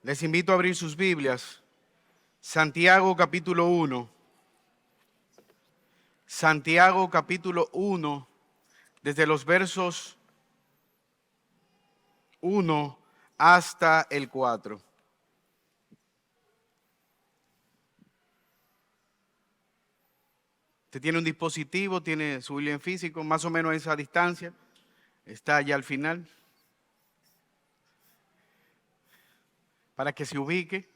Les invito a abrir sus Biblias. Santiago capítulo 1. Santiago capítulo 1, desde los versos 1 hasta el 4. Usted tiene un dispositivo, tiene su Biblia en físico, más o menos a esa distancia. Está allá al final. Para que se ubique.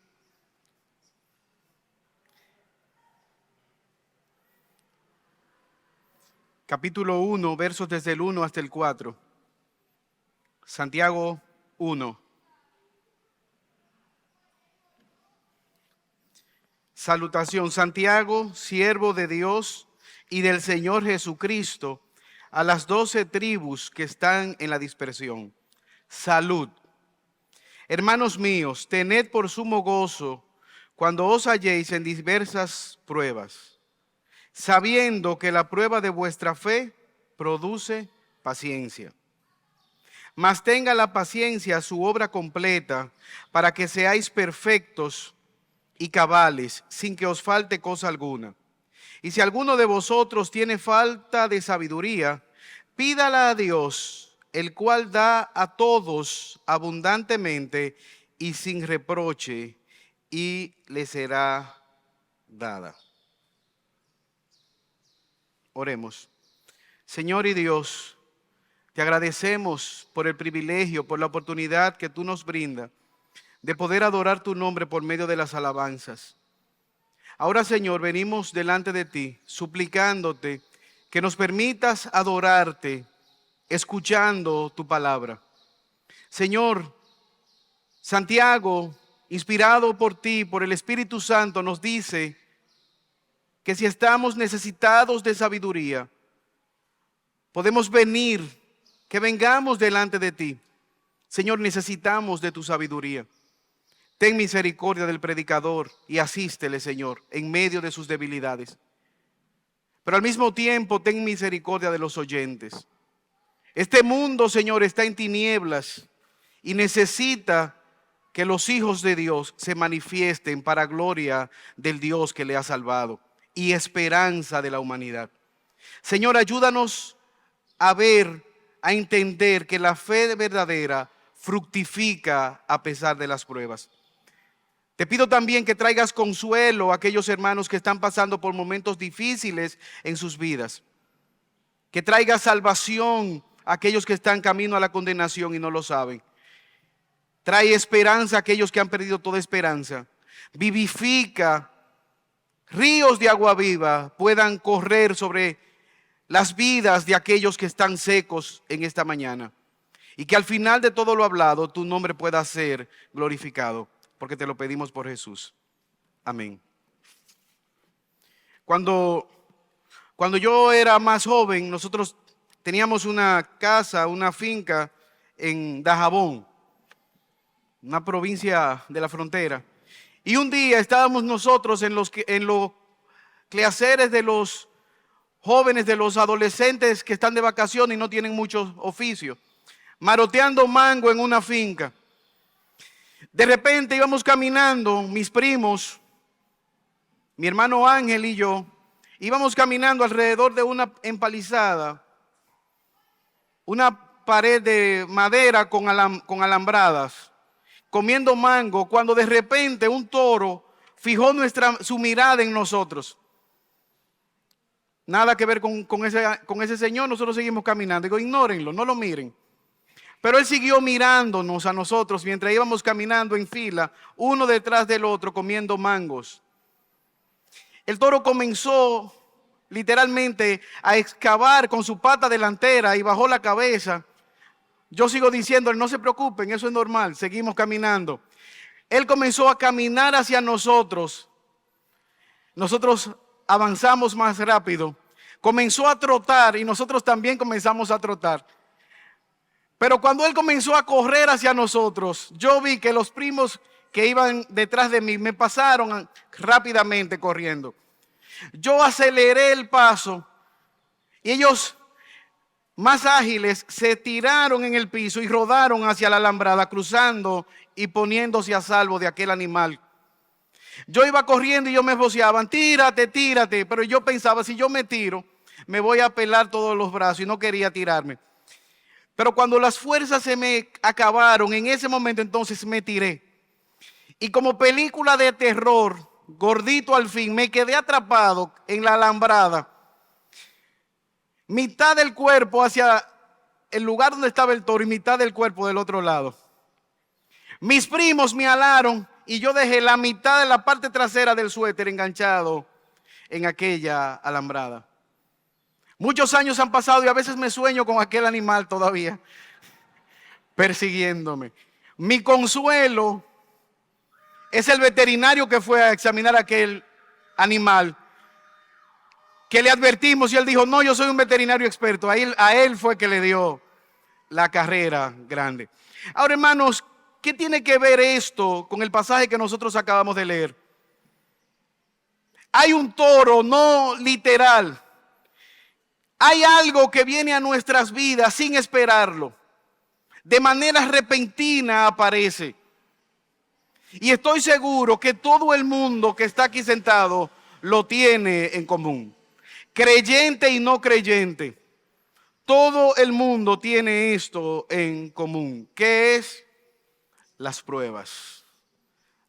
Capítulo 1, versos desde el 1 hasta el 4. Santiago 1. Salutación. Santiago, siervo de Dios y del Señor Jesucristo, a las 12 tribus que están en la dispersión. Salud. Hermanos míos, tened por sumo gozo cuando os halléis en diversas pruebas, sabiendo que la prueba de vuestra fe produce paciencia. Mas tenga la paciencia su obra completa, para que seáis perfectos y cabales, sin que os falte cosa alguna. Y si alguno de vosotros tiene falta de sabiduría, pídala a Dios, el cual da a todos abundantemente y sin reproche, y le será dada. Oremos. Señor y Dios, te agradecemos por el privilegio, por la oportunidad que tú nos brindas de poder adorar tu nombre por medio de las alabanzas. Ahora, Señor, venimos delante de ti suplicándote que nos permitas adorarte escuchando tu palabra. Señor, Santiago, inspirado por ti, por el Espíritu Santo, nos dice que si estamos necesitados de sabiduría, podemos venir, que vengamos delante de ti. Señor, necesitamos de tu sabiduría. Ten misericordia del predicador y asístele, Señor, en medio de sus debilidades. Pero al mismo tiempo, ten misericordia de los oyentes. Este mundo, Señor, está en tinieblas y necesita que los hijos de Dios se manifiesten para gloria del Dios que le ha salvado y esperanza de la humanidad. Señor, ayúdanos a ver, a entender que la fe verdadera fructifica a pesar de las pruebas. Te pido también que traigas consuelo a aquellos hermanos que están pasando por momentos difíciles en sus vidas. Que traigas salvación a aquellos que están camino a la condenación y no lo saben. Trae esperanza a aquellos que han perdido toda esperanza. Vivifica, ríos de agua viva puedan correr sobre las vidas de aquellos que están secos en esta mañana. Y que al final de todo lo hablado, tu nombre pueda ser glorificado. Porque te lo pedimos por Jesús. Amén. Cuando yo era más joven, nosotros teníamos una casa, una finca en Dajabón, una provincia de la frontera. Y un día estábamos nosotros en los quehaceres de los jóvenes, de los adolescentes que están de vacaciones y no tienen muchos oficios, maroteando mango en una finca. De repente íbamos caminando, mis primos, mi hermano Ángel y yo, íbamos caminando alrededor de una empalizada, una pared de madera con alambradas, comiendo mango, cuando de repente un toro fijó su mirada en nosotros. Nada que ver con ese señor, nosotros seguimos caminando. Digo, ignórenlo, no lo miren. Pero él siguió mirándonos a nosotros mientras íbamos caminando en fila, uno detrás del otro, comiendo mangos. El toro comenzó literalmente a excavar con su pata delantera y bajó la cabeza. Yo sigo diciendo, no se preocupen, eso es normal, seguimos caminando. Él comenzó a caminar hacia nosotros. Nosotros avanzamos más rápido. Comenzó a trotar y nosotros también comenzamos a trotar. Pero cuando él comenzó a correr hacia nosotros, yo vi que los primos que iban detrás de mí me pasaron rápidamente corriendo. Yo aceleré el paso y ellos, más ágiles, se tiraron en el piso y rodaron hacia la alambrada, cruzando y poniéndose a salvo de aquel animal. Yo iba corriendo y yo me voceaban, tírate, tírate, pero yo pensaba, si yo me tiro, me voy a pelar todos los brazos y no quería tirarme. Pero cuando las fuerzas se me acabaron, en ese momento entonces me tiré. Y como película de terror, gordito al fin, me quedé atrapado en la alambrada. Mitad del cuerpo hacia el lugar donde estaba el toro y mitad del cuerpo del otro lado. Mis primos me alaron y yo dejé la mitad de la parte trasera del suéter enganchado en aquella alambrada. Muchos años han pasado y a veces me sueño con aquel animal todavía persiguiéndome. Mi consuelo es el veterinario que fue a examinar aquel animal, que le advertimos y él dijo, no, yo soy un veterinario experto. A él fue que le dio la carrera grande. Ahora, hermanos, ¿qué tiene que ver esto con el pasaje que nosotros acabamos de leer? Hay un toro no literal. Hay algo que viene a nuestras vidas sin esperarlo. De manera repentina aparece. Y estoy seguro que todo el mundo que está aquí sentado lo tiene en común. Creyente y no creyente. Todo el mundo tiene esto en común. ¿Qué es? Las pruebas,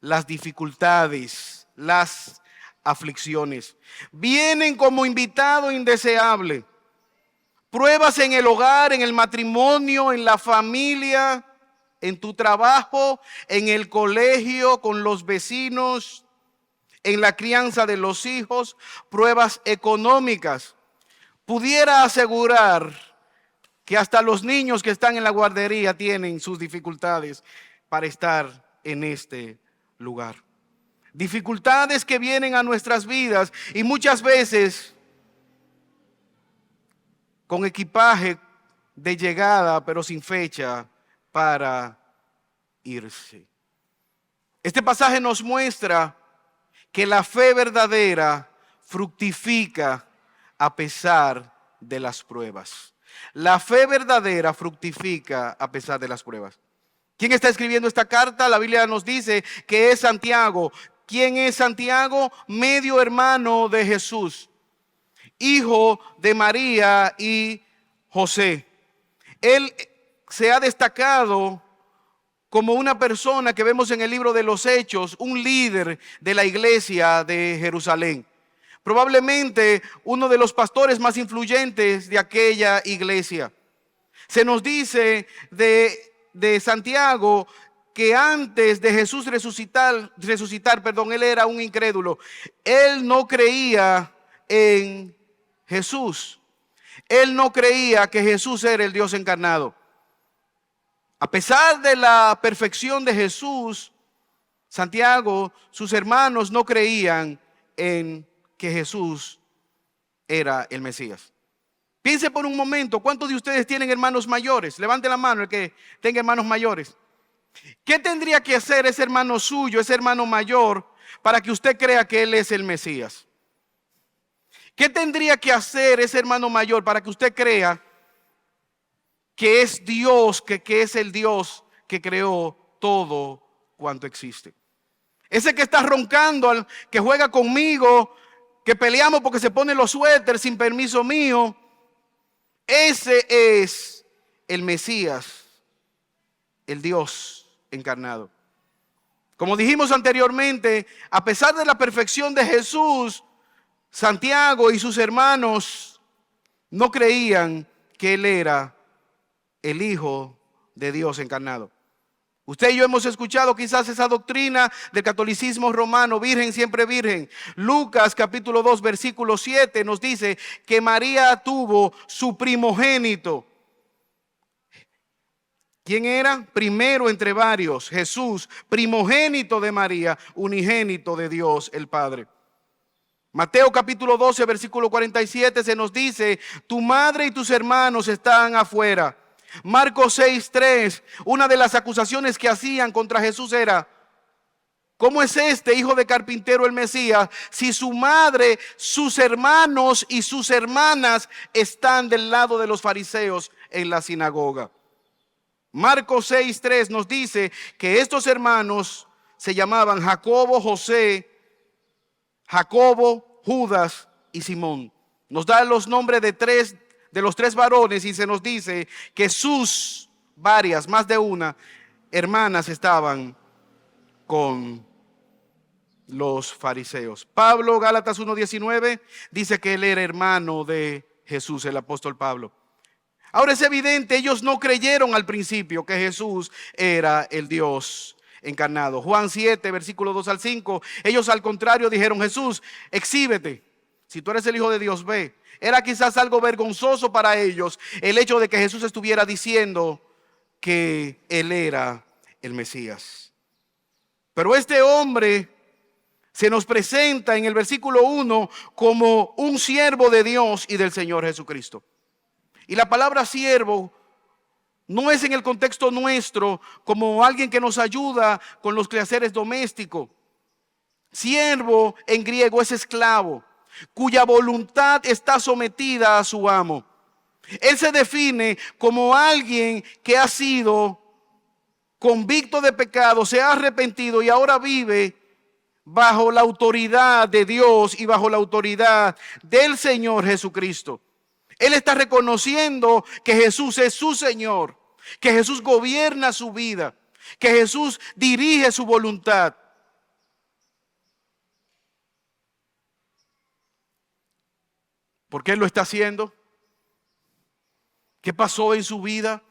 las dificultades, las aflicciones. Vienen como invitado indeseable. Pruebas en el hogar, en el matrimonio, en la familia, en tu trabajo, en el colegio, con los vecinos, en la crianza de los hijos, pruebas económicas. Pudiera asegurar que hasta los niños que están en la guardería tienen sus dificultades para estar en este lugar. Dificultades que vienen a nuestras vidas y muchas veces con equipaje de llegada, pero sin fecha para irse. Este pasaje nos muestra que la fe verdadera fructifica a pesar de las pruebas. La fe verdadera fructifica a pesar de las pruebas. ¿Quién está escribiendo esta carta? La Biblia nos dice que es Santiago. ¿Quién es Santiago? Medio hermano de Jesús, hijo de María y José. Él se ha destacado como una persona que vemos en el libro de los Hechos, un líder de la iglesia de Jerusalén. Probablemente uno de los pastores más influyentes de aquella iglesia. Se nos dice de Santiago que antes de Jesús resucitar, él era un incrédulo. Él no creía en Jesús. Él no creía que Jesús era el Dios encarnado. A pesar de la perfección de Jesús, Santiago, sus hermanos no creían en que Jesús era el Mesías. Piense por un momento, ¿cuántos de ustedes tienen hermanos mayores? Levante la mano el que tenga hermanos mayores. ¿Qué tendría que hacer ese hermano suyo, ese hermano mayor, para que usted crea que él es el Mesías? ¿Qué tendría que hacer ese hermano mayor para que usted crea que es Dios, que es el Dios que creó todo cuanto existe? Ese que está roncando, que juega conmigo, que peleamos porque se pone los suéteres sin permiso mío, ese es el Mesías, el Dios encarnado. Como dijimos anteriormente, a pesar de la perfección de Jesús, Santiago y sus hermanos no creían que Él era el Hijo de Dios encarnado. Usted y yo hemos escuchado quizás esa doctrina del catolicismo romano, virgen siempre virgen. Lucas capítulo 2 versículo 7 nos dice que María tuvo su primogénito. ¿Quién era? Primero entre varios, Jesús, primogénito de María, unigénito de Dios el Padre. Mateo capítulo 12 versículo 47 se nos dice, tu madre y tus hermanos están afuera. Marcos 6:3, una de las acusaciones que hacían contra Jesús era, ¿cómo es este hijo de carpintero el Mesías si su madre, sus hermanos y sus hermanas están del lado de los fariseos en la sinagoga? Marcos 6:3 nos dice que estos hermanos se llamaban Jacobo, José, Jacobo, Judas y Simón. Nos da los nombres de los tres varones y se nos dice que sus varias, más de una, hermanas estaban con los fariseos. Pablo, Gálatas 1:19, dice que él era hermano de Jesús, el apóstol Pablo. Ahora es evidente, ellos no creyeron al principio que Jesús era el Dios encarnado. Juan 7, versículo 2 al 5, ellos al contrario dijeron: Jesús, exhíbete, si tú eres el Hijo de Dios, ve. Era quizás algo vergonzoso para ellos el hecho de que Jesús estuviera diciendo que él era el Mesías. Pero este hombre se nos presenta en el versículo 1 como un siervo de Dios y del Señor Jesucristo. Y la palabra siervo no es en el contexto nuestro como alguien que nos ayuda con los quehaceres domésticos. Siervo en griego es esclavo, cuya voluntad está sometida a su amo. Él se define como alguien que ha sido convicto de pecado, se ha arrepentido y ahora vive bajo la autoridad de Dios y bajo la autoridad del Señor Jesucristo. Él está reconociendo que Jesús es su Señor, que Jesús gobierna su vida, que Jesús dirige su voluntad. ¿Por qué él lo está haciendo? ¿Qué pasó en su vida?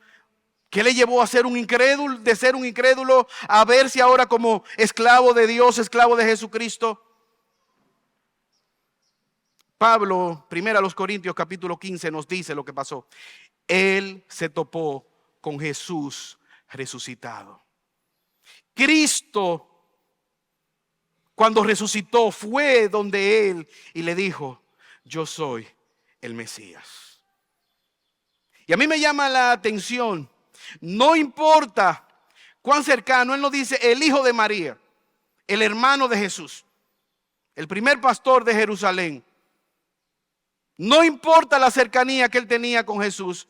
¿Qué le llevó a ser un incrédulo, de ser un incrédulo a verse ahora como esclavo de Dios, esclavo de Jesucristo? Pablo, 1 Corintios capítulo 15 nos dice lo que pasó. Él se topó con Jesús resucitado. Cristo, cuando resucitó, fue donde él y le dijo: yo soy el Mesías. Y a mí me llama la atención, no importa cuán cercano, él nos dice el hijo de María, el hermano de Jesús, el primer pastor de Jerusalén. No importa la cercanía que él tenía con Jesús,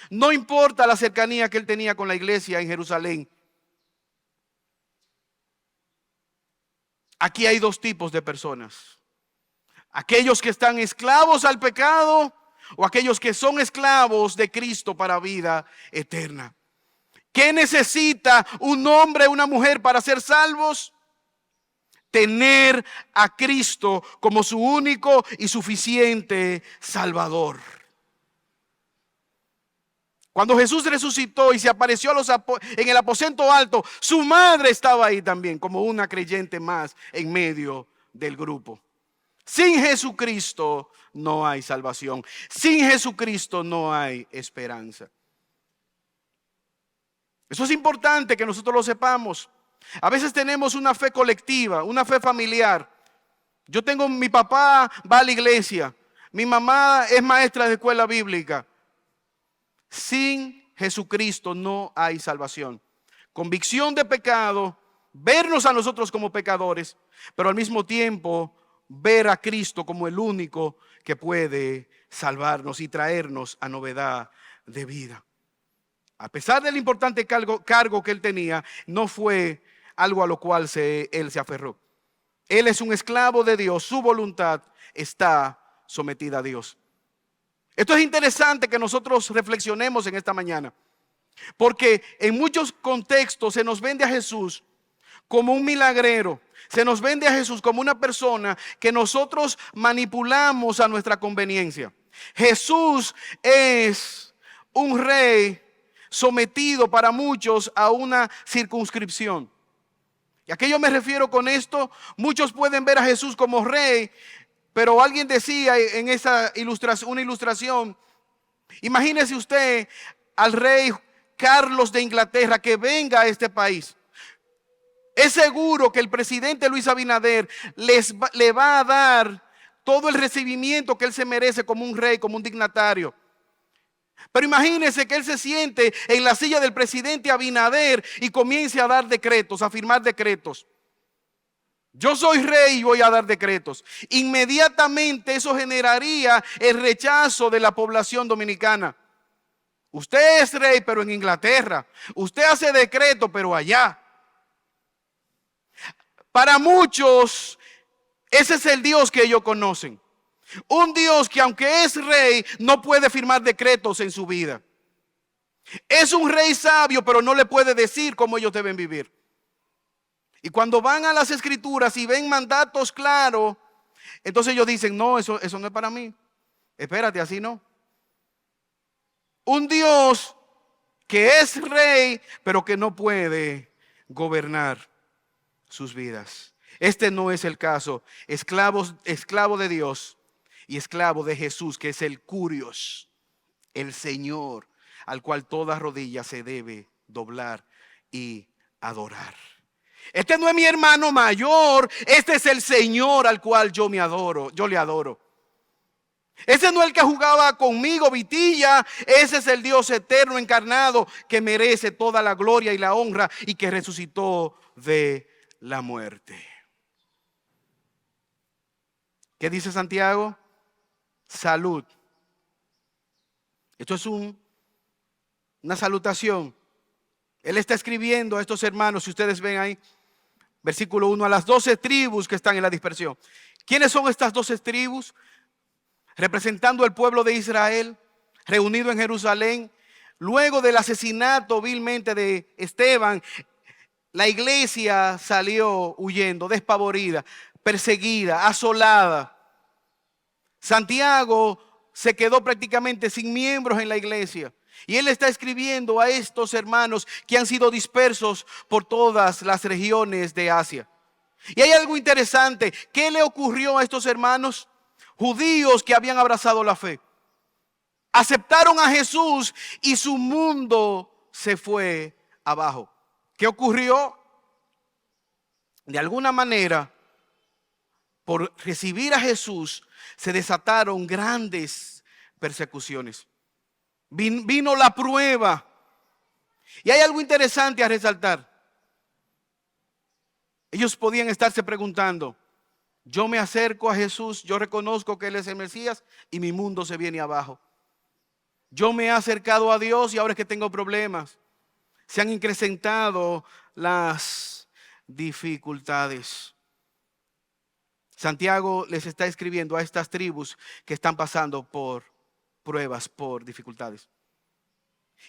no importa la cercanía que él tenía con la iglesia en Jerusalén. Aquí hay dos tipos de personas: aquellos que están esclavos al pecado o aquellos que son esclavos de Cristo para vida eterna. ¿Qué necesita un hombre o una mujer para ser salvos? Tener a Cristo como su único y suficiente Salvador. Cuando Jesús resucitó y se apareció en el aposento alto, su madre estaba ahí también como una creyente más en medio del grupo. Sin Jesucristo no hay salvación. Sin Jesucristo no hay esperanza. Eso es importante que nosotros lo sepamos. A veces tenemos una fe colectiva, una fe familiar. Mi papá va a la iglesia, mi mamá es maestra de escuela bíblica. Sin Jesucristo no hay salvación. Convicción de pecado, vernos a nosotros como pecadores, pero al mismo tiempo ver a Cristo como el único que puede salvarnos y traernos a novedad de vida. A pesar del importante cargo que él tenía, no fue algo a lo cual él se aferró. Él es un esclavo de Dios, su voluntad está sometida a Dios. Esto es interesante que nosotros reflexionemos en esta mañana, porque en muchos contextos se nos vende a Jesús como un milagrero, se nos vende a Jesús como una persona que nosotros manipulamos a nuestra conveniencia. Jesús es un rey sometido para muchos a una circunscripción. ¿Y a qué yo me refiero con esto? Muchos pueden ver a Jesús como rey, pero alguien decía en esa ilustración, una ilustración, imagínese usted al rey Carlos de Inglaterra que venga a este país. Es seguro que el presidente Luis Abinader le va a dar todo el recibimiento que él se merece como un rey, como un dignatario. Pero imagínense que él se siente en la silla del presidente Abinader y comience a dar decretos, a firmar decretos. Yo soy rey y voy a dar decretos. Inmediatamente eso generaría el rechazo de la población dominicana. Usted es rey, pero en Inglaterra. Usted hace decreto, pero allá. Para muchos, ese es el Dios que ellos conocen. Un Dios que aunque es rey, no puede firmar decretos en su vida. Es un rey sabio, pero no le puede decir cómo ellos deben vivir. Y cuando van a las escrituras y ven mandatos claros, entonces ellos dicen, no, eso no es para mí. Espérate, así no. Un Dios que es rey, pero que no puede gobernar sus vidas. Este no es el caso. Esclavo de Dios y esclavo de Jesús, que es el Curios, el Señor, al cual toda rodilla se debe doblar y adorar. Este no es mi hermano mayor, este es el Señor al cual yo le adoro. Ese no es el que jugaba conmigo vitilla, ese es el Dios eterno encarnado que merece toda la gloria y la honra y que resucitó de la muerte. ¿Qué dice Santiago? Salud. Esto es una salutación. Él está escribiendo a estos hermanos, si ustedes ven ahí, versículo 1, a las 12 tribus que están en la dispersión. ¿Quiénes son estas 12 tribus? Representando al pueblo de Israel, reunido en Jerusalén. Luego del asesinato vilmente de Esteban, la iglesia salió huyendo, despavorida, perseguida, asolada. Santiago se quedó prácticamente sin miembros en la iglesia. Y él está escribiendo a estos hermanos que han sido dispersos por todas las regiones de Asia. Y hay algo interesante. ¿Qué le ocurrió a estos hermanos? Judíos que habían abrazado la fe. Aceptaron a Jesús y su mundo se fue abajo. ¿Qué ocurrió? De alguna manera, por recibir a Jesús, se desataron grandes persecuciones. Vino la prueba. Y hay algo interesante a resaltar. Ellos podían estarse preguntando, yo me acerco a Jesús, yo reconozco que Él es el Mesías y mi mundo se viene abajo. Yo me he acercado a Dios y ahora es que tengo problemas. Se han incrementado las dificultades. Santiago les está escribiendo a estas tribus que están pasando por pruebas, por dificultades.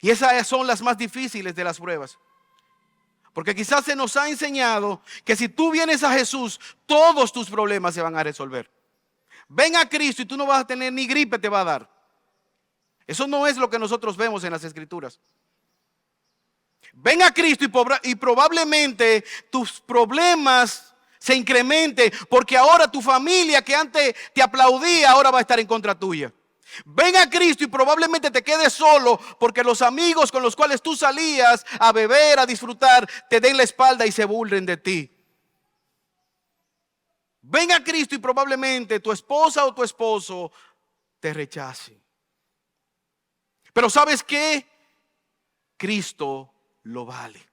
Y esas son las más difíciles de las pruebas. Porque quizás se nos ha enseñado que si tú vienes a Jesús, todos tus problemas se van a resolver. Ven a Cristo y tú no vas a tener ni gripe te va a dar. Eso no es lo que nosotros vemos en las Escrituras. Ven a Cristo y probablemente tus problemas se incrementen porque ahora tu familia que antes te aplaudía ahora va a estar en contra tuya. Ven a Cristo y probablemente te quedes solo porque los amigos con los cuales tú salías a beber, a disfrutar, te den la espalda y se burlen de ti. Ven a Cristo y probablemente tu esposa o tu esposo te rechace. Pero ¿sabes qué? Cristo lo vale.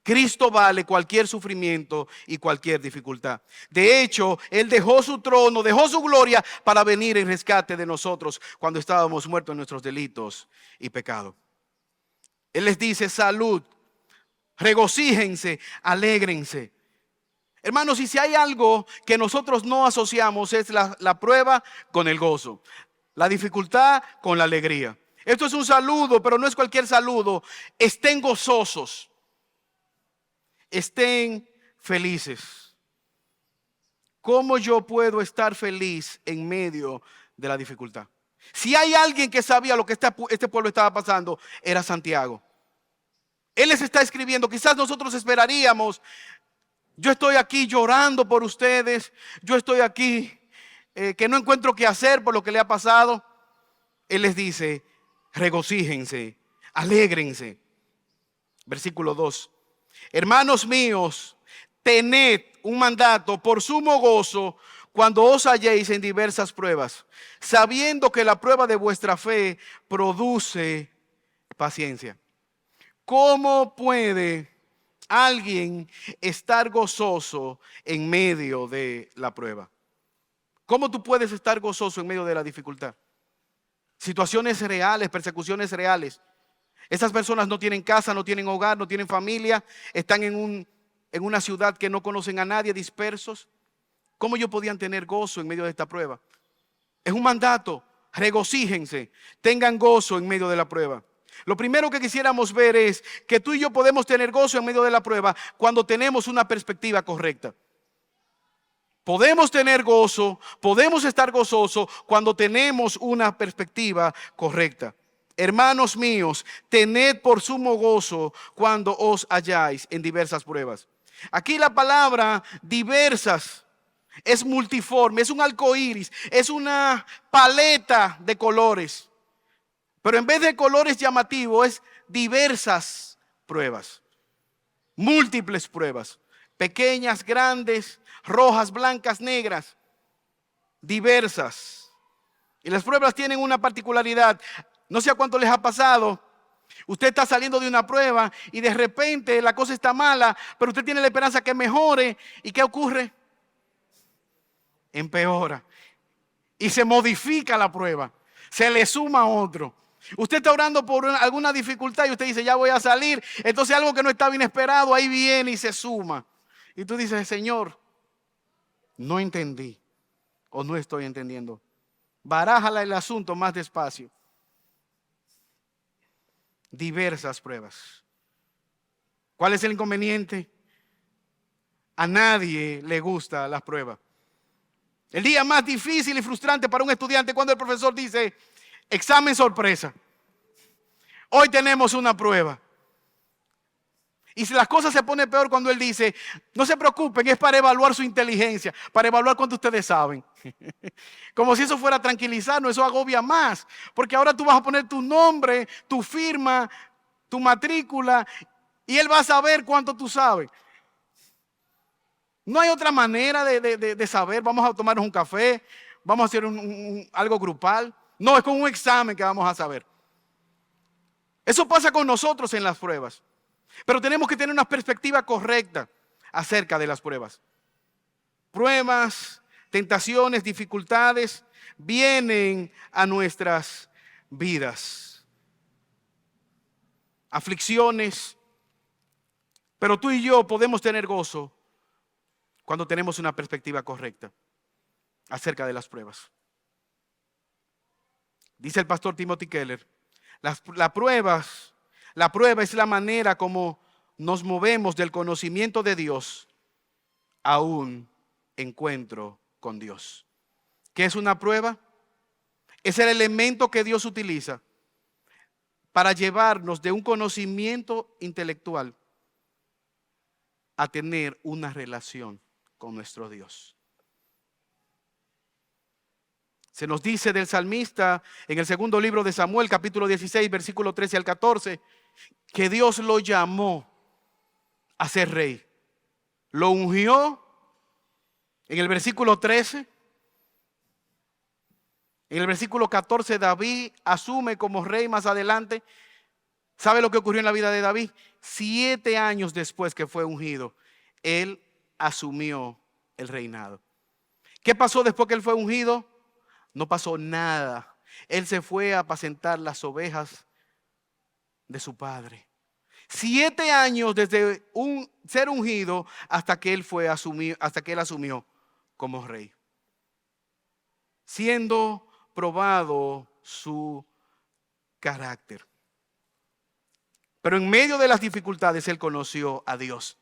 Cristo vale cualquier sufrimiento y cualquier dificultad. De hecho, Él dejó su trono, dejó su gloria para venir en rescate de nosotros cuando estábamos muertos en nuestros delitos y pecados. Él les dice salud, regocíjense, alégrense. Hermanos, y si hay algo que nosotros no asociamos es la prueba con el gozo, la dificultad con la alegría. Esto es un saludo, pero no es cualquier saludo. Estén gozosos. Estén felices. ¿Cómo yo puedo estar feliz en medio de la dificultad? Si hay alguien que sabía lo que este pueblo estaba pasando, era Santiago. Él les está escribiendo. Quizás nosotros esperaríamos, yo estoy aquí llorando por ustedes, yo estoy aquí que no encuentro qué hacer por lo que le ha pasado. Él les dice, regocíjense, alégrense. Versículo 2. Hermanos míos, tened un mandato por sumo gozo cuando os halléis en diversas pruebas, sabiendo que la prueba de vuestra fe produce paciencia. ¿Cómo puede alguien estar gozoso en medio de la prueba? ¿Cómo tú puedes estar gozoso en medio de la dificultad? situaciones reales, persecuciones reales. Esas personas no tienen casa, no tienen hogar, no tienen familia, están en una ciudad que no conocen a nadie, dispersos. ¿Cómo ellos podían tener gozo en medio de esta prueba? Es un mandato, regocíjense, tengan gozo en medio de la prueba. Lo primero que quisiéramos ver es que tú y yo podemos tener gozo en medio de la prueba cuando tenemos una perspectiva correcta. Podemos tener gozo, podemos estar gozosos cuando tenemos una perspectiva correcta. Hermanos míos, tened por sumo gozo cuando os halláis en diversas pruebas. Aquí la palabra diversas es multiforme, es un arco iris, es una paleta de colores. Pero en vez de colores llamativos, es diversas pruebas, múltiples pruebas, pequeñas, grandes, rojas, blancas, negras, diversas. Y las pruebas tienen una particularidad. No sé a cuánto les ha pasado. Usted está saliendo de una prueba y de repente la cosa está mala, pero usted tiene la esperanza que mejore. ¿Y qué ocurre? Empeora. Y se modifica la prueba. Se le suma otro. Usted está orando por alguna dificultad y usted dice, ya voy a salir. Entonces algo que no estaba inesperado, ahí viene y se suma. Y tú dices, Señor, no entendí o no estoy entendiendo. Barájala el asunto más despacio. Diversas pruebas. ¿Cuál es el inconveniente? A nadie le gusta las pruebas. El día más difícil y frustrante para un estudiante cuando el profesor dice, examen sorpresa. Hoy tenemos una prueba. Y si las cosas se ponen peor cuando él dice, no se preocupen, es para evaluar su inteligencia, para evaluar cuánto ustedes saben. Como si eso fuera a tranquilizarnos, eso agobia más. Porque ahora tú vas a poner tu nombre, tu firma, tu matrícula, y él va a saber cuánto tú sabes. No hay otra manera de saber, vamos a tomarnos un café, vamos a hacer algo grupal. No, es con un examen que vamos a saber. Eso pasa con nosotros en las pruebas. Pero tenemos que tener una perspectiva correcta acerca de las pruebas. Pruebas, tentaciones, dificultades vienen a nuestras vidas. Aflicciones. Pero tú y yo podemos tener gozo cuando tenemos una perspectiva correcta acerca de las pruebas. Dice el pastor Timothy Keller, la prueba es la manera como nos movemos del conocimiento de Dios a un encuentro con Dios. ¿Qué es una prueba? Es el elemento que Dios utiliza para llevarnos de un conocimiento intelectual a tener una relación con nuestro Dios. Se nos dice del salmista en el segundo libro de Samuel, capítulo 16, versículo 13 al 14, que Dios lo llamó a ser rey. Lo ungió en el versículo 13. En el versículo 14, David asume como rey más adelante. ¿Sabe lo que ocurrió en la vida de David? 7 años después que fue ungido, él asumió el reinado. ¿Qué pasó después que él fue ungido? No pasó nada. Él se fue a apacentar las ovejas de su padre. 7 años desde ser ungido hasta que él asumió como rey. Siendo probado su carácter. Pero en medio de las dificultades él conoció a Dios.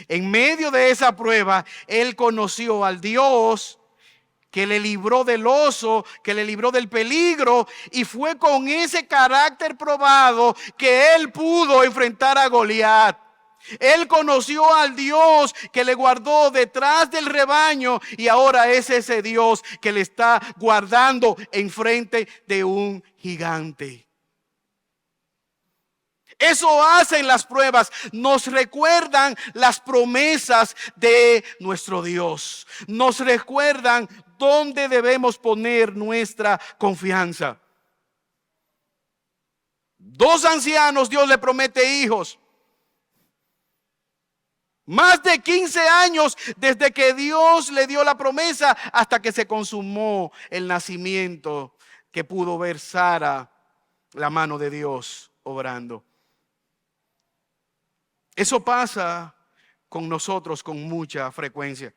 En medio de esa prueba él conoció al Dios que le libró del oso, que le libró del peligro, y fue con ese carácter probado que él pudo enfrentar a Goliat. Él conoció al Dios que le guardó detrás del rebaño y ahora es ese Dios que le está guardando enfrente de un gigante. Eso hacen las pruebas, nos recuerdan las promesas de nuestro Dios, nos recuerdan dónde debemos poner nuestra confianza. 2 ancianos Dios le promete hijos. Más de 15 años desde que Dios le dio la promesa hasta que se consumó el nacimiento que pudo ver Sara la mano de Dios obrando. Eso pasa con nosotros con mucha frecuencia.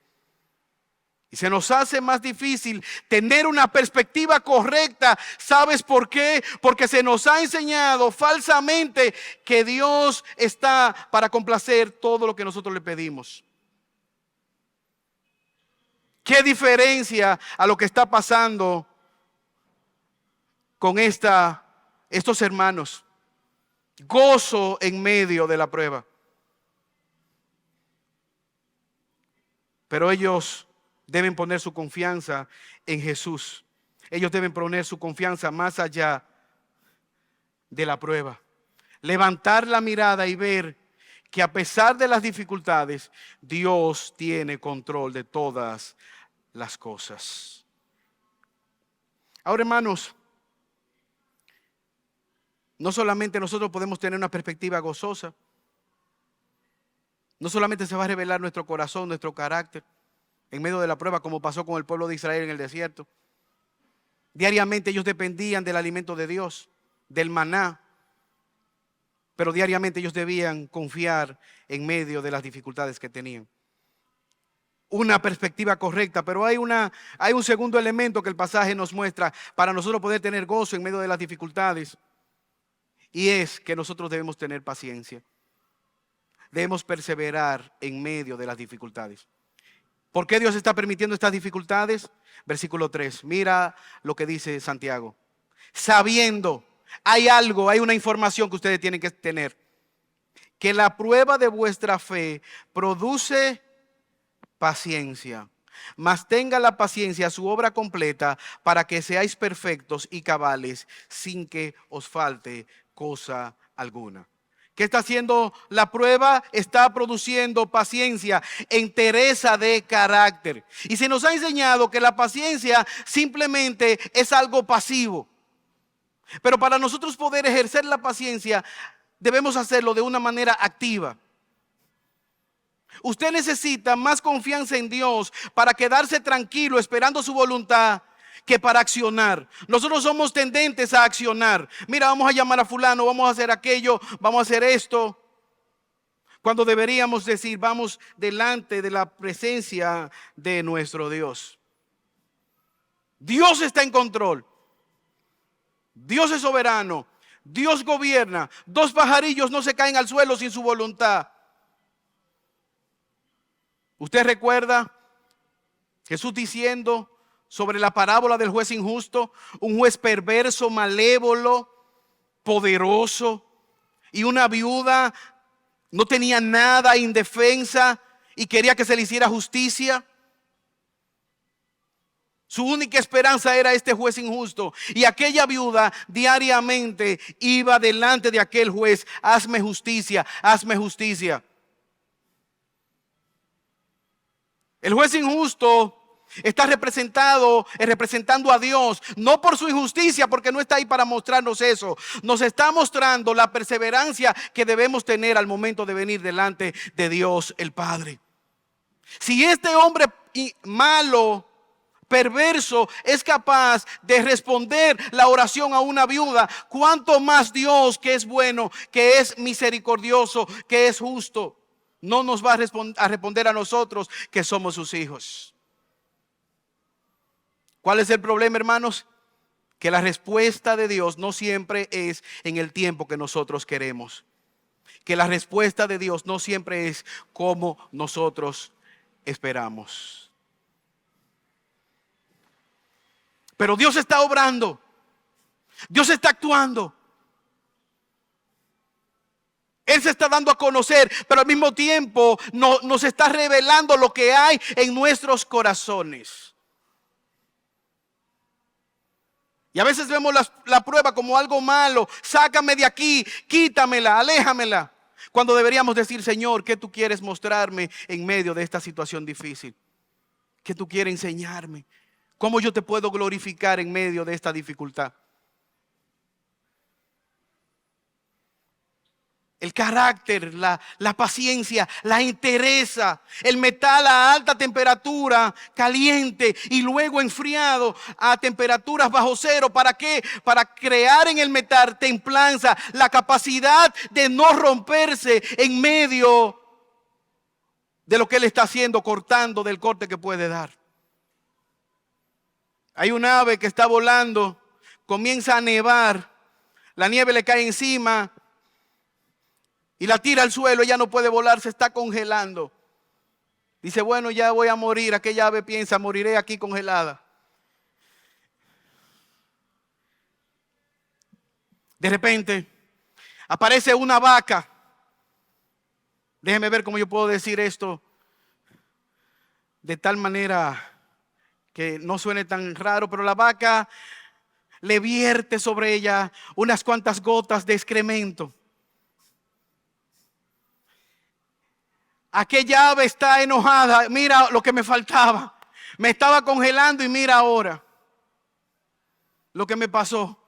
Y se nos hace más difícil tener una perspectiva correcta. ¿Sabes por qué? Porque se nos ha enseñado falsamente que Dios está para complacer todo lo que nosotros le pedimos. ¿Qué diferencia a lo que está pasando con estos hermanos? Gozo en medio de la prueba. Pero ellos deben poner su confianza en Jesús. Ellos deben poner su confianza más allá de la prueba. Levantar la mirada y ver que a pesar de las dificultades, Dios tiene control de todas las cosas. Ahora, hermanos, no solamente nosotros podemos tener una perspectiva gozosa, no solamente se va a revelar nuestro corazón, nuestro carácter en medio de la prueba, como pasó con el pueblo de Israel en el desierto. Diariamente ellos dependían del alimento de Dios, del maná, pero diariamente ellos debían confiar en medio de las dificultades que tenían. Una perspectiva correcta, pero hay un segundo elemento que el pasaje nos muestra para nosotros poder tener gozo en medio de las dificultades, y es que nosotros debemos tener paciencia. Debemos perseverar en medio de las dificultades. ¿Por qué Dios está permitiendo estas dificultades? Versículo 3, mira lo que dice Santiago. Sabiendo, hay una información que ustedes tienen que tener. Que la prueba de vuestra fe produce paciencia. Mas tenga la paciencia su obra completa para que seáis perfectos y cabales sin que os falte cosa alguna. ¿Qué está haciendo la prueba? Está produciendo paciencia, entereza de carácter. Y se nos ha enseñado que la paciencia simplemente es algo pasivo. Pero para nosotros poder ejercer la paciencia, debemos hacerlo de una manera activa. Usted necesita más confianza en Dios para quedarse tranquilo esperando su voluntad que para accionar. Nosotros somos tendentes a accionar. Mira, vamos a llamar a fulano, vamos a hacer aquello, vamos a hacer esto. Cuando deberíamos decir, vamos delante de la presencia de nuestro Dios. Dios está en control. Dios es soberano. Dios gobierna. 2 pajarillos no se caen al suelo sin su voluntad. ¿Usted recuerda Jesús diciendo sobre la parábola del juez injusto? Un juez perverso, malévolo, poderoso, y una viuda no tenía nada, indefensa, y quería que se le hiciera justicia. Su única esperanza era este juez injusto, y aquella viuda diariamente iba delante de aquel juez: hazme justicia, hazme justicia. El juez injusto está representando a Dios, no por su injusticia, porque no está ahí para mostrarnos eso. Nos está mostrando la perseverancia que debemos tener al momento de venir delante de Dios el Padre. Si este hombre malo, perverso, es capaz de responder la oración a una viuda, ¿cuánto más Dios, que es bueno, que es misericordioso, que es justo, no nos va a responder a nosotros que somos sus hijos? ¿Cuál es el problema, hermanos? Que la respuesta de Dios no siempre es en el tiempo que nosotros queremos. Que la respuesta de Dios no siempre es como nosotros esperamos. Pero Dios está obrando. Dios está actuando. Él se está dando a conocer, pero al mismo tiempo nos está revelando lo que hay en nuestros corazones. Y a veces vemos la prueba como algo malo. Sácame de aquí, quítamela, aléjamela. Cuando deberíamos decir: Señor, ¿qué tú quieres mostrarme en medio de esta situación difícil? ¿Qué tú quieres enseñarme? ¿Cómo yo te puedo glorificar en medio de esta dificultad? el carácter, la paciencia, la entereza, el metal a alta temperatura, caliente y luego enfriado a temperaturas bajo cero. ¿Para qué? Para crear en el metal templanza, la capacidad de no romperse en medio de lo que él está haciendo, cortando del corte que puede dar. Hay un ave que está volando, comienza a nevar, la nieve le cae encima y la tira al suelo, ella no puede volar, se está congelando. Dice, bueno, ya voy a morir. Aquella ave piensa, moriré aquí congelada. De repente aparece una vaca. Déjeme ver cómo yo puedo decir esto de tal manera que no suene tan raro, pero la vaca le vierte sobre ella unas cuantas gotas de excremento. Aquella ave está enojada. Mira lo que me faltaba. Me estaba congelando y mira ahora lo que me pasó.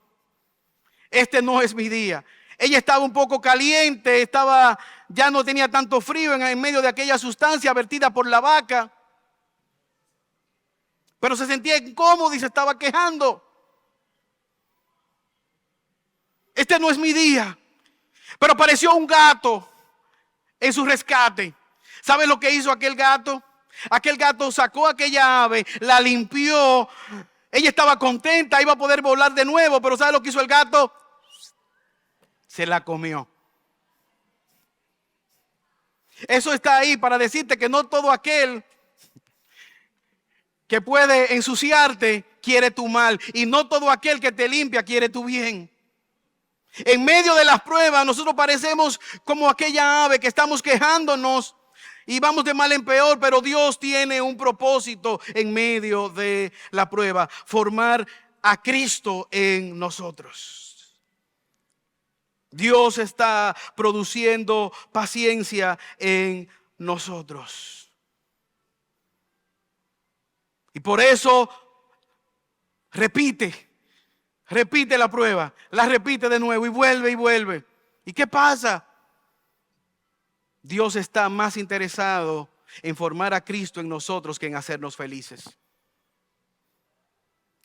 Este no es mi día. Ella estaba un poco caliente, ya no tenía tanto frío en medio de aquella sustancia vertida por la vaca. Pero se sentía incómoda y se estaba quejando. Este no es mi día. Pero apareció un gato en su rescate. ¿Sabe lo que hizo aquel gato? Aquel gato sacó a aquella ave, la limpió. Ella estaba contenta, iba a poder volar de nuevo. Pero ¿sabe lo que hizo el gato? Se la comió. Eso está ahí para decirte que no todo aquel que puede ensuciarte quiere tu mal. Y no todo aquel que te limpia quiere tu bien. En medio de las pruebas nosotros parecemos como aquella ave que estamos quejándonos y vamos de mal en peor, pero Dios tiene un propósito en medio de la prueba: formar a Cristo en nosotros. Dios está produciendo paciencia en nosotros. Y por eso repite la prueba, la repite de nuevo y vuelve y vuelve. ¿Y qué pasa? Dios está más interesado en formar a Cristo en nosotros que en hacernos felices.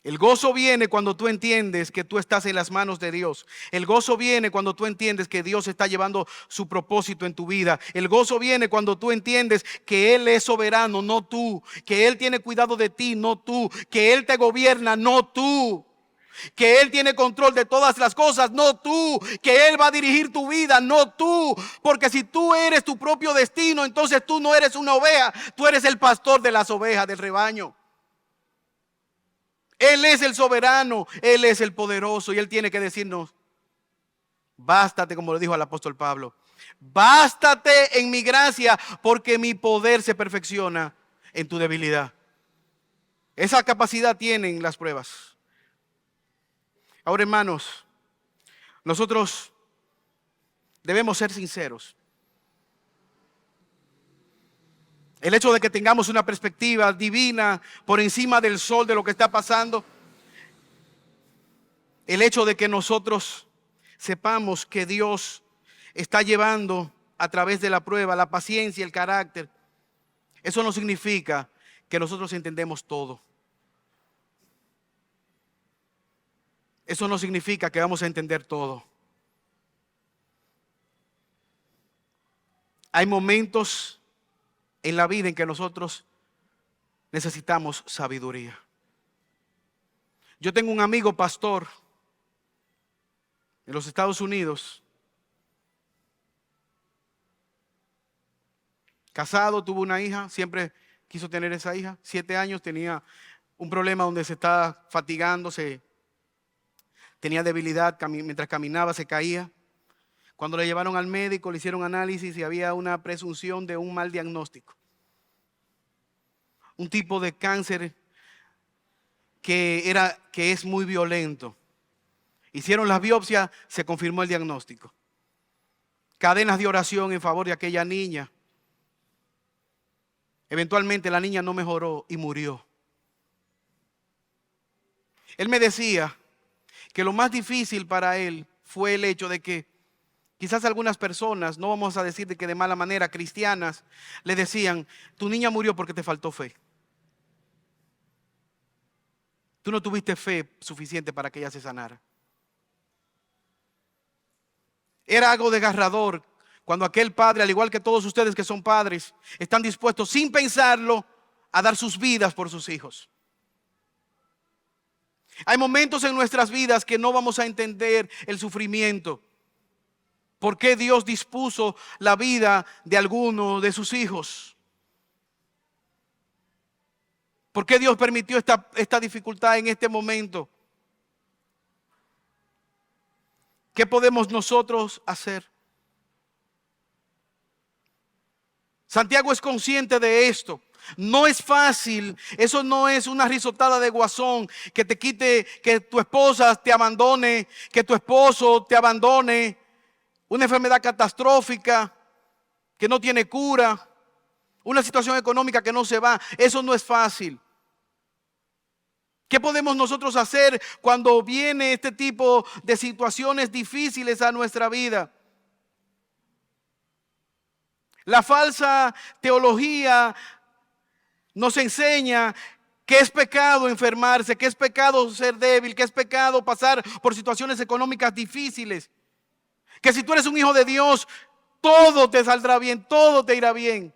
El gozo viene cuando tú entiendes que tú estás en las manos de Dios. El gozo viene cuando tú entiendes que Dios está llevando su propósito en tu vida. El gozo viene cuando tú entiendes que Él es soberano, no tú. Que Él tiene cuidado de ti, no tú. Que Él te gobierna, no tú. Que Él tiene control de todas las cosas, no tú. Que Él va a dirigir tu vida, no tú. Porque si tú eres tu propio destino, entonces tú no eres una oveja. Tú eres el pastor de las ovejas del rebaño. Él es el soberano, Él es el poderoso y Él tiene que decirnos: bástate, como le dijo al apóstol Pablo, bástate en mi gracia, porque mi poder se perfecciona en tu debilidad. Esa capacidad tienen las pruebas. Ahora, hermanos, nosotros debemos ser sinceros. El hecho de que tengamos una perspectiva divina por encima del sol de lo que está pasando. El hecho de que nosotros sepamos que Dios está llevando a través de la prueba la paciencia y el carácter. Eso no significa que nosotros entendemos todo. Eso no significa que vamos a entender todo. Hay momentos en la vida en que nosotros necesitamos sabiduría. Yo tengo un amigo pastor en los Estados Unidos, casado, tuvo una hija, siempre quiso tener esa hija. 7 años, tenía un problema donde se estaba fatigando, tenía debilidad, mientras caminaba se caía. Cuando le llevaron al médico, le hicieron análisis y había una presunción de un mal diagnóstico. Un tipo de cáncer que es muy violento. Hicieron las biopsias, se confirmó el diagnóstico. Cadenas de oración en favor de aquella niña. Eventualmente la niña no mejoró y murió. Él me decía que lo más difícil para él fue el hecho de que Quizás algunas personas, no vamos a decir de que de mala manera, cristianas, le decían: tu niña murió porque te faltó fe. Tú no tuviste fe suficiente para que ella se sanara. Era algo desgarrador cuando aquel padre, al igual que todos ustedes que son padres, están dispuestos sin pensarlo a dar sus vidas por sus hijos. Hay momentos en nuestras vidas que no vamos a entender el sufrimiento. ¿Por qué Dios dispuso la vida de alguno de sus hijos? ¿Por qué Dios permitió esta dificultad en este momento? ¿Qué podemos nosotros hacer? Santiago es consciente de esto. No es fácil, eso no es una risotada de guasón que te quite, que tu esposa te abandone, que tu esposo te abandone, una enfermedad catastrófica que no tiene cura, una situación económica que no se va. Eso no es fácil. ¿Qué podemos nosotros hacer cuando viene este tipo de situaciones difíciles a nuestra vida? La falsa teología nos enseña que es pecado enfermarse, que es pecado ser débil, que es pecado pasar por situaciones económicas difíciles. Que si tú eres un hijo de Dios, todo te saldrá bien, todo te irá bien.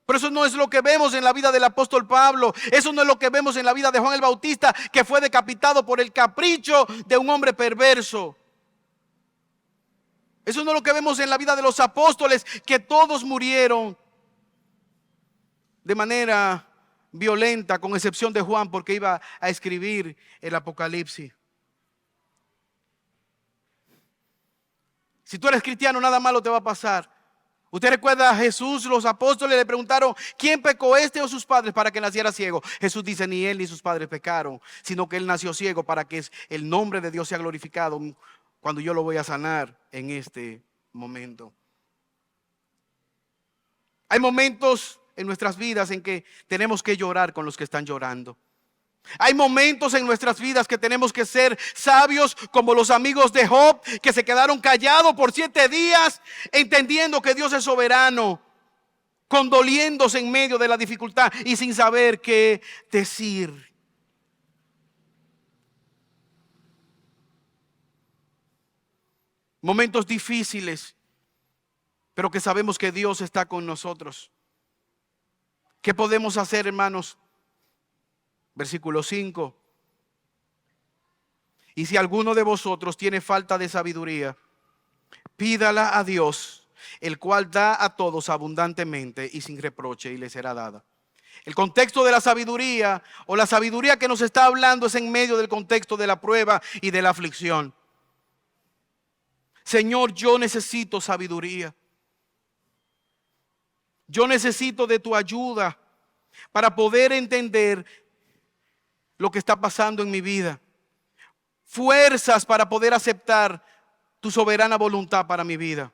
Pero eso no es lo que vemos en la vida del apóstol Pablo. Eso no es lo que vemos en la vida de Juan el Bautista, que fue decapitado por el capricho de un hombre perverso. Eso no es lo que vemos en la vida de los apóstoles, que todos murieron de manera violenta, con excepción de Juan, porque iba a escribir el Apocalipsis. Si tú eres cristiano, nada malo te va a pasar. Usted recuerda a Jesús, los apóstoles le preguntaron: ¿quién pecó, este o sus padres, para que naciera ciego? Jesús dice: ni él ni sus padres pecaron, sino que él nació ciego para que el nombre de Dios sea glorificado cuando yo lo voy a sanar en este momento. Hay momentos en nuestras vidas en que tenemos que llorar con los que están llorando. Hay momentos en nuestras vidas que tenemos que ser sabios, como los amigos de Job, que se quedaron callados por 7 días, entendiendo que Dios es soberano, condoliéndose en medio de la dificultad y sin saber qué decir. Momentos difíciles, pero que sabemos que Dios está con nosotros. ¿Qué podemos hacer, hermanos? Versículo 5. Y si alguno de vosotros tiene falta de sabiduría, pídala a Dios, el cual da a todos abundantemente y sin reproche, y le será dada. El contexto de la sabiduría, o la sabiduría que nos está hablando, es en medio del contexto de la prueba y de la aflicción. Señor, yo necesito sabiduría. Yo necesito de tu ayuda para poder entender lo que está pasando en mi vida. Fuerzas para poder aceptar tu soberana voluntad para mi vida.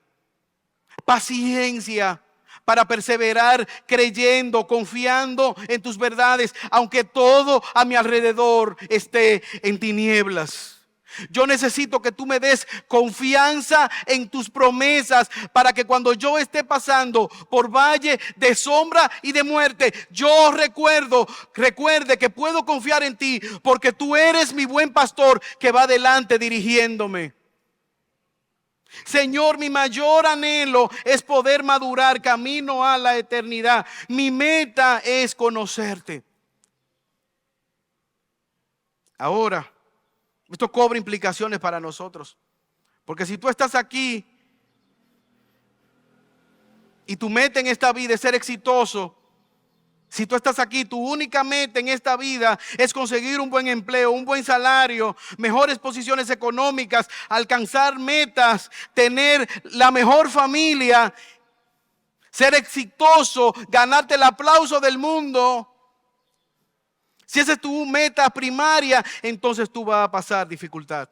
Paciencia para perseverar creyendo, confiando en tus verdades, aunque todo a mi alrededor esté en tinieblas. Yo necesito que tú me des confianza en tus promesas, para que cuando yo esté pasando por valle de sombra y de muerte, yo recuerde que puedo confiar en ti, porque tú eres mi buen pastor que va adelante dirigiéndome. Señor, mi mayor anhelo es poder madurar camino a la eternidad. Mi meta es conocerte. Ahora, esto cobra implicaciones para nosotros. Porque si tú estás aquí y tu meta en esta vida es ser exitoso, si tú estás aquí, tu única meta en esta vida es conseguir un buen empleo, un buen salario, mejores posiciones económicas, alcanzar metas, tener la mejor familia, ser exitoso, ganarte el aplauso del mundo. Si esa es tu meta primaria, entonces tú vas a pasar dificultad.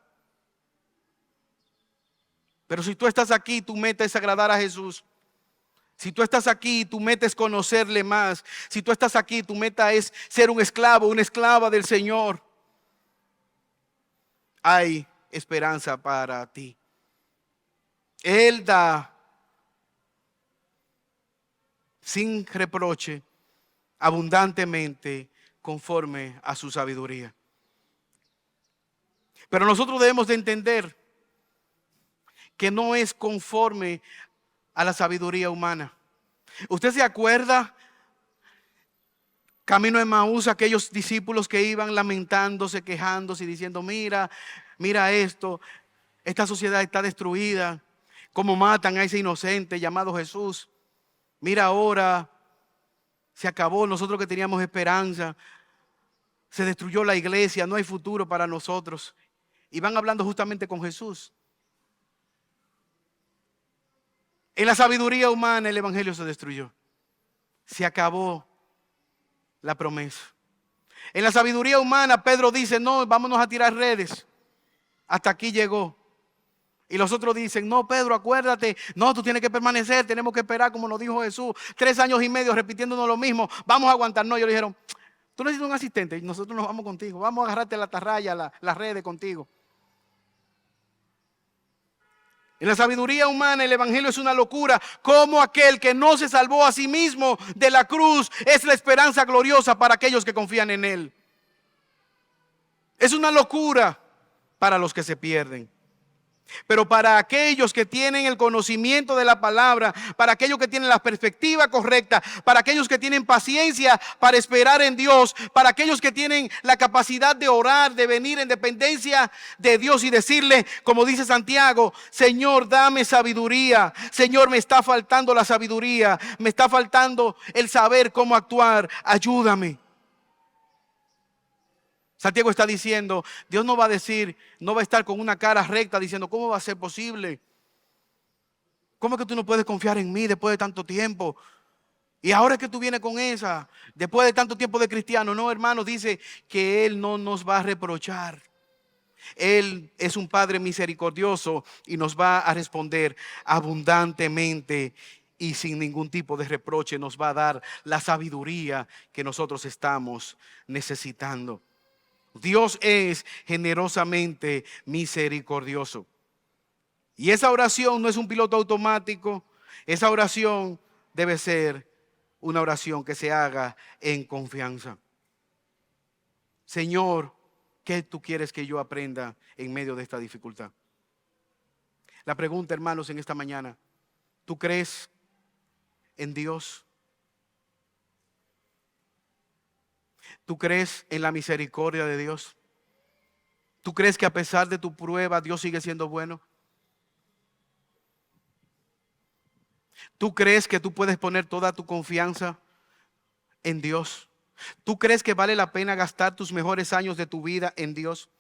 Pero si tú estás aquí, tu meta es agradar a Jesús. Si tú estás aquí, tu meta es conocerle más. Si tú estás aquí, tu meta es ser un esclavo, una esclava del Señor. Hay esperanza para ti. Él da sin reproche, abundantemente, conforme a su sabiduría. Pero nosotros debemos de entender que no es conforme a la sabiduría humana. ¿Usted se acuerda? Camino de Emaús, aquellos discípulos que iban lamentándose, quejándose y diciendo: mira, mira esto, esta sociedad está destruida, cómo matan a ese inocente llamado Jesús. Mira ahora, se acabó, nosotros que teníamos esperanza, se destruyó la iglesia, no hay futuro para nosotros. Y van hablando justamente con Jesús. En la sabiduría humana el evangelio se destruyó. Se acabó la promesa. En la sabiduría humana Pedro dice: no, vámonos a tirar redes. Hasta aquí llegó. Y los otros dicen: no, Pedro, acuérdate, no, tú tienes que permanecer, tenemos que esperar, como nos dijo Jesús, 3 años y medio repitiéndonos lo mismo, vamos a aguantar. No, ellos dijeron: tú necesitas un asistente y nosotros nos vamos contigo, vamos a agarrarte la atarraya, las redes contigo. En la sabiduría humana el evangelio es una locura. Como aquel que no se salvó a sí mismo de la cruz es la esperanza gloriosa para aquellos que confían en él. Es una locura para los que se pierden. Pero para aquellos que tienen el conocimiento de la palabra, para aquellos que tienen la perspectiva correcta, para aquellos que tienen paciencia para esperar en Dios, para aquellos que tienen la capacidad de orar, de venir en dependencia de Dios y decirle, como dice Santiago: Señor, dame sabiduría. Señor, me está faltando la sabiduría, me está faltando el saber cómo actuar, ayúdame. Santiago está diciendo: Dios no va a decir, no va a estar con una cara recta diciendo: ¿cómo va a ser posible? ¿Cómo es que tú no puedes confiar en mí después de tanto tiempo? Y ahora es que tú vienes con esa, después de tanto tiempo de cristiano. No, hermanos, dice que Él no nos va a reprochar. Él es un Padre misericordioso y nos va a responder abundantemente y sin ningún tipo de reproche. Nos va a dar la sabiduría que nosotros estamos necesitando. Dios es generosamente misericordioso. Y esa oración no es un piloto automático. Esa oración debe ser una oración que se haga en confianza. Señor, ¿qué tú quieres que yo aprenda en medio de esta dificultad? La pregunta, hermanos, en esta mañana: ¿tú crees en Dios? ¿Tú crees en la misericordia de Dios? ¿Tú crees que a pesar de tu prueba Dios sigue siendo bueno? ¿Tú crees que tú puedes poner toda tu confianza en Dios? ¿Tú crees que vale la pena gastar tus mejores años de tu vida en Dios?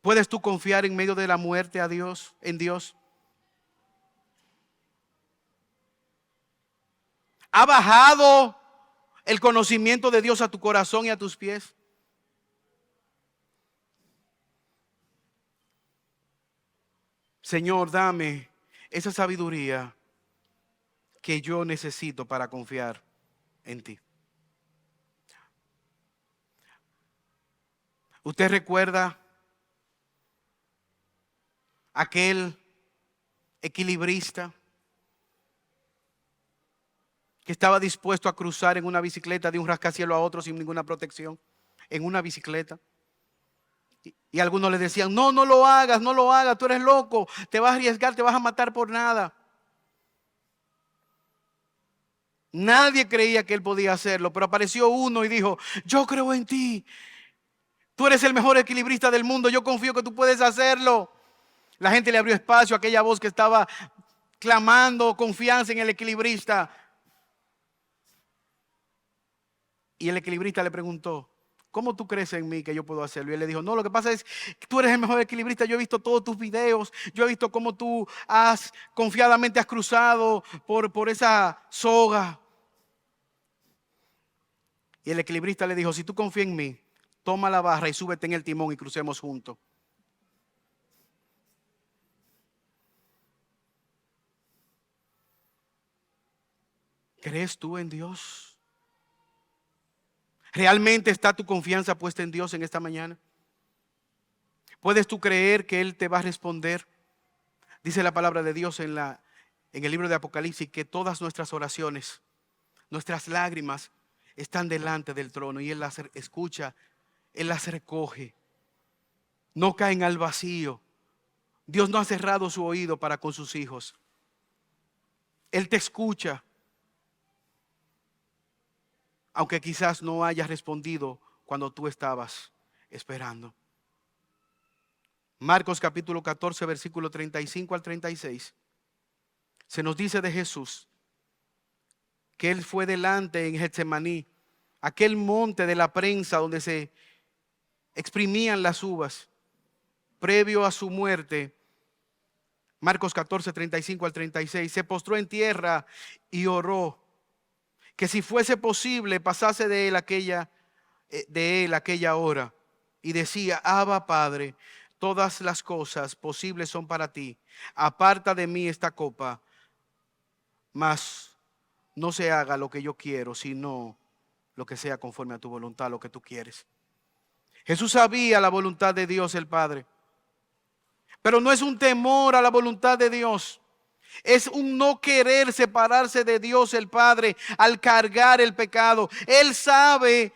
¿Puedes tú confiar en medio de la muerte a Dios, en Dios? ¿Ha bajado el conocimiento de Dios a tu corazón y a tus pies? Señor, dame esa sabiduría que yo necesito para confiar en ti. ¿Usted recuerda aquel equilibrista que estaba dispuesto a cruzar en una bicicleta de un rascacielos a otro sin ninguna protección? En una bicicleta. Y algunos le decían: no, no lo hagas, no lo hagas, tú eres loco, te vas a arriesgar, te vas a matar por nada. Nadie creía que él podía hacerlo, pero apareció uno y dijo: yo creo en ti, tú eres el mejor equilibrista del mundo, yo confío que tú puedes hacerlo. La gente le abrió espacio a aquella voz que estaba clamando confianza en el equilibrista. Y el equilibrista le preguntó: ¿cómo tú crees en mí que yo puedo hacerlo? Y él le dijo: no, lo que pasa es que tú eres el mejor equilibrista. Yo he visto todos tus videos. Yo he visto cómo tú confiadamente has cruzado por esa soga. Y el equilibrista le dijo: si tú confías en mí, toma la barra y súbete en el timón y crucemos juntos. ¿Crees tú en Dios? ¿Realmente está tu confianza puesta en Dios en esta mañana? ¿Puedes tú creer que Él te va a responder? Dice la palabra de Dios en el libro de Apocalipsis que todas nuestras oraciones, nuestras lágrimas están delante del trono y Él las escucha, Él las recoge. No caen al vacío. Dios no ha cerrado su oído para con sus hijos. Él te escucha, aunque quizás no hayas respondido cuando tú estabas esperando. Marcos capítulo 14, versículo 35 al 36. Se nos dice de Jesús que Él fue delante en Getsemaní, aquel monte de la prensa donde se exprimían las uvas, previo a su muerte. Marcos 14, 35 al 36. Se postró en tierra y oró que si fuese posible pasase de él aquella hora. Y decía: Abba, Padre, todas las cosas posibles son para ti. Aparta de mí esta copa, mas no se haga lo que yo quiero, sino lo que sea conforme a tu voluntad, lo que tú quieres. Jesús sabía la voluntad de Dios el Padre, pero no es un temor a la voluntad de Dios. Es un no querer separarse de Dios el Padre al cargar el pecado. Él sabe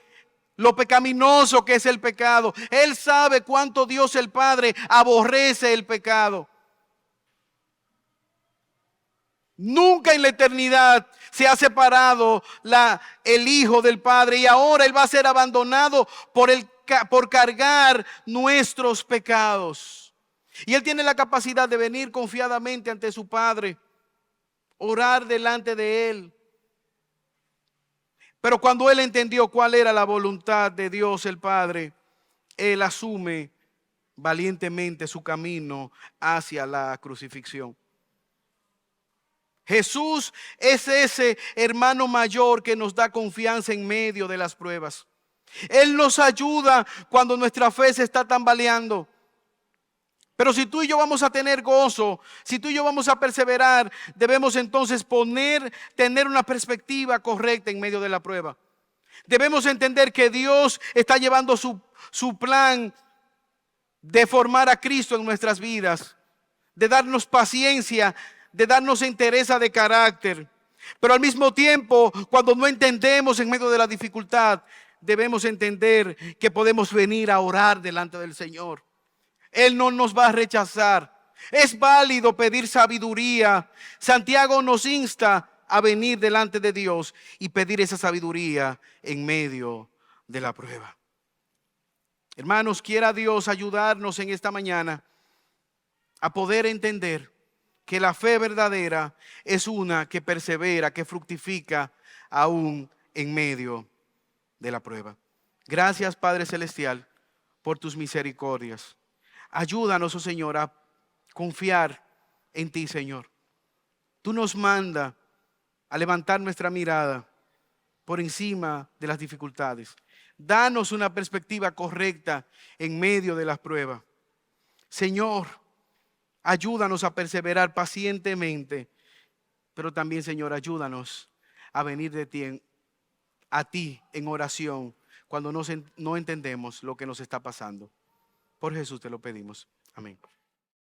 lo pecaminoso que es el pecado. Él sabe cuánto Dios el Padre aborrece el pecado. Nunca en la eternidad se ha separado el Hijo del Padre, y ahora Él va a ser abandonado por cargar nuestros pecados. Y Él tiene la capacidad de venir confiadamente ante su Padre, orar delante de Él. Pero cuando Él entendió cuál era la voluntad de Dios el Padre, Él asume valientemente su camino hacia la crucifixión. Jesús es ese hermano mayor que nos da confianza en medio de las pruebas. Él nos ayuda cuando nuestra fe se está tambaleando. Pero si tú y yo vamos a tener gozo, si tú y yo vamos a perseverar, debemos entonces tener una perspectiva correcta en medio de la prueba. Debemos entender que Dios está llevando su plan de formar a Cristo en nuestras vidas, de darnos paciencia, de darnos entereza de carácter. Pero al mismo tiempo, cuando no entendemos en medio de la dificultad, debemos entender que podemos venir a orar delante del Señor. Él no nos va a rechazar. Es válido pedir sabiduría. Santiago nos insta a venir delante de Dios y pedir esa sabiduría en medio de la prueba. Hermanos, quiera Dios ayudarnos en esta mañana a poder entender que la fe verdadera es una que persevera, que fructifica aún en medio de la prueba. Gracias, Padre Celestial, por tus misericordias. Ayúdanos, oh Señor, a confiar en ti, Señor. Tú nos mandas a levantar nuestra mirada por encima de las dificultades. Danos una perspectiva correcta en medio de las pruebas. Señor, ayúdanos a perseverar pacientemente, pero también, Señor, ayúdanos a venir a ti en oración cuando no entendemos lo que nos está pasando. Por Jesús te lo pedimos. Amén.